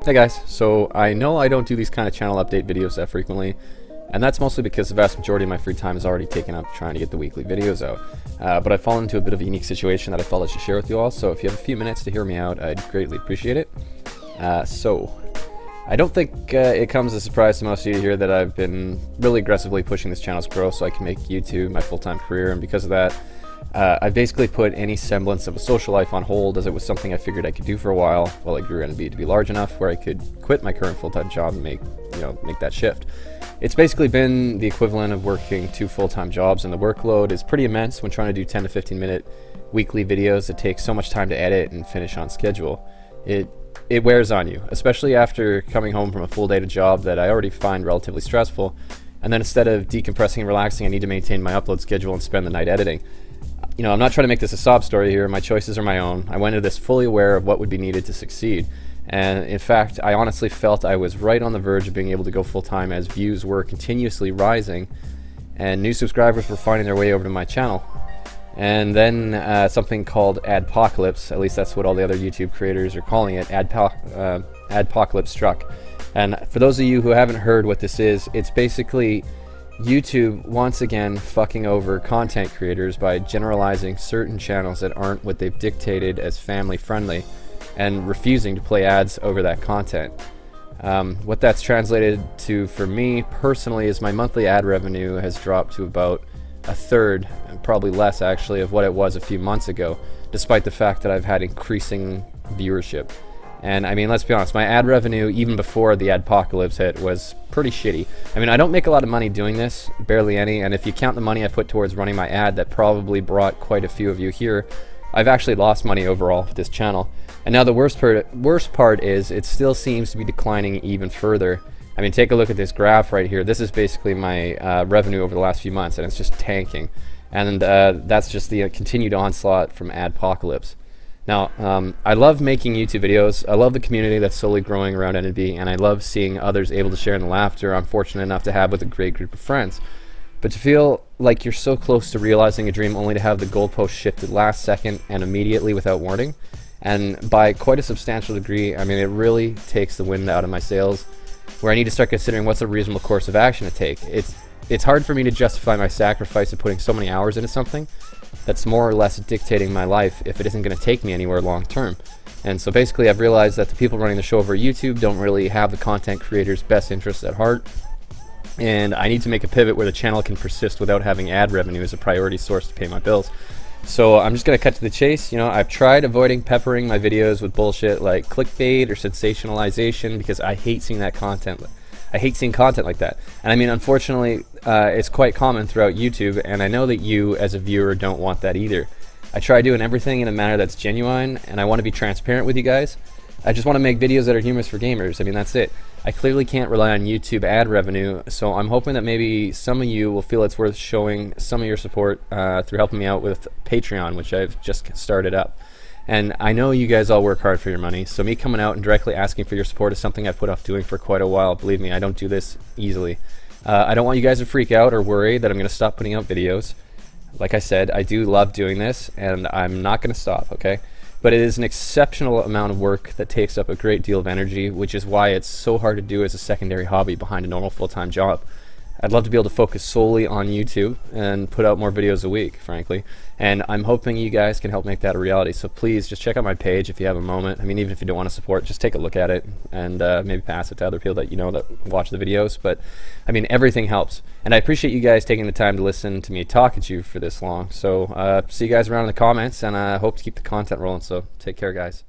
Hey guys, so I know I don't do these kind of channel update videos that frequently, and that's mostly because the vast majority of my free time is already taken up trying to get the weekly videos out. But I've fallen into a bit of a unique situation that I felt I should share with you all, so if you have a few minutes to hear me out, I'd greatly appreciate it. So, I don't think it comes as a surprise to most of you to hear that I've been really aggressively pushing this channel's growth so I can make YouTube my full-time career, and because of that, I basically put any semblance of a social life on hold, as it was something I figured I could do for a while I grew N&B to be large enough where I could quit my current full-time job and make that shift. It's basically been the equivalent of working 2 full-time jobs, and the workload is pretty immense when trying to do 10 to 15 minute weekly videos that take so much time to edit and finish on schedule. It wears on you, especially after coming home from a full day job that I already find relatively stressful, and then instead of decompressing and relaxing, I need to maintain my upload schedule and spend the night editing. I'm not trying to make this a sob story here. My choices are my own. I went into this fully aware of what would be needed to succeed. And in fact, I honestly felt I was right on the verge of being able to go full-time, as views were continuously rising and new subscribers were finding their way over to my channel. And then something called Adpocalypse, at least that's what all the other YouTube creators are calling it, Adpocalypse struck. And for those of you who haven't heard what this is, it's basically YouTube once again fucking over content creators by generalizing certain channels that aren't what they've dictated as family friendly and refusing to play ads over that content. What that's translated to for me personally is my monthly ad revenue has dropped to about a third, and probably less actually, of what it was a few months ago, despite the fact that I've had increasing viewership. And I mean, let's be honest, my ad revenue, even before the adpocalypse hit, was pretty shitty. I mean, I don't make a lot of money doing this, barely any, and if you count the money I put towards running my ad that probably brought quite a few of you here, I've actually lost money overall with this channel. And now the worst part is it still seems to be declining even further. I mean, take a look at this graph right here. This is basically my revenue over the last few months, and it's just tanking. And that's just the continued onslaught from adpocalypse. Now, I love making YouTube videos. I love the community that's slowly growing around N&B, and I love seeing others able to share in the laughter I'm fortunate enough to have with a great group of friends. But to feel like you're so close to realizing a dream only to have the goalpost shifted last second and immediately without warning, and by quite a substantial degree, I mean, it really takes the wind out of my sails, where I need to start considering what's a reasonable course of action to take. It's hard for me to justify my sacrifice of putting so many hours into something that's more or less dictating my life if it isn't going to take me anywhere long term. And so basically I've realized that the people running the show over YouTube don't really have the content creator's best interests at heart, and I need to make a pivot where the channel can persist without having ad revenue as a priority source to pay my bills. So I'm just going to cut to the chase. I've tried avoiding peppering my videos with bullshit like clickbait or sensationalization, because I hate seeing that content. I hate seeing content like that. And I mean, unfortunately, it's quite common throughout YouTube, and I know that you as a viewer don't want that either. I try doing everything in a manner that's genuine, and I want to be transparent with you guys. I just want to make videos that are humorous for gamers. I mean, that's it. I clearly can't rely on YouTube ad revenue, so I'm hoping that maybe some of you will feel it's worth showing some of your support through helping me out with Patreon, which I've just started up. And I know you guys all work hard for your money, so me coming out and directly asking for your support is something I've put off doing for quite a while. Believe me, I don't do this easily. I don't want you guys to freak out or worry that I'm going to stop putting out videos. Like I said, I do love doing this, and I'm not going to stop, okay? But it is an exceptional amount of work that takes up a great deal of energy, which is why it's so hard to do as a secondary hobby behind a normal full-time job. I'd love to be able to focus solely on YouTube and put out more videos a week, frankly. And I'm hoping you guys can help make that a reality. So please just check out my page if you have a moment. I mean, even if you don't want to support, just take a look at it and maybe pass it to other people that you know that watch the videos. But I mean, everything helps. And I appreciate you guys taking the time to listen to me talk at you for this long. So see you guys around in the comments, and I hope to keep the content rolling. So take care, guys.